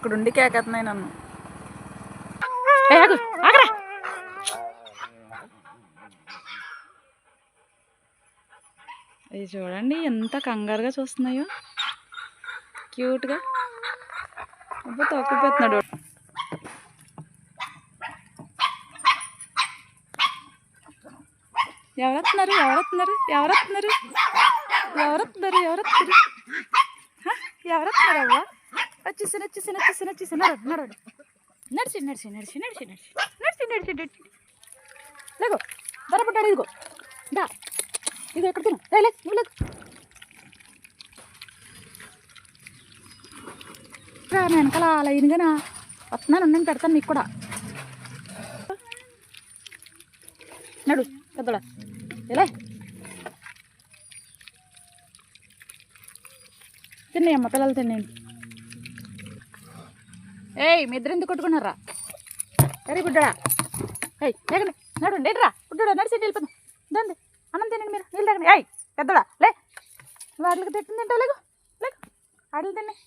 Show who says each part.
Speaker 1: అక్కడుండి కేకేస్తున్నాయి నన్ను. ఇది చూడండి ఎంత కంగారుగా చూస్తున్నాయో, క్యూట్గా. అబ్బా తొక్కిపోతున్నాడు. ఎవరొస్తున్నారు ఎవరొస్తున్నారు ఎవరొస్తున్నారు ఎవరొస్తున్నారు ఎవరొస్తున్నారు ఎవరొస్తున్నారు? అవ్వ వచ్చేసాను వచ్చేసాను వచ్చేసాను వచ్చేసాను. నడవడు నడిచి నడిచి నడిచి నడిచి నడిచి నడిచి నడిచి నడిచి లేగో ధరపడ్డాడు. ఇదిగో దా, ఇదిగో ఎక్కడ తిను. లేదు నువ్వు లేదు నేను వెనకాల అలా ఇనిగానా వస్తున్నాను. నేను పెడతాను నీకు కూడా. నడు పెద్దడా ఎలా తిన్నాయమ్మ పిల్లలు తిన్నాయండి. ఏయ్ మీ ఇద్దరు ఎందుకు కొట్టుకున్నారా? వెరీ గుడ్డా. ఏయ్ లేకండి నడు లేదురా గుడ్డా నడిచి వెళ్ళిపోతాం. దండి అన్నం తినండి మీరు, నీళ్ళు తాగండి. ఏయ్ పెద్దడా లే వాటికి తిట్టింది తింటావు. లేకు లేకు ఆటలు తిన్నాయి.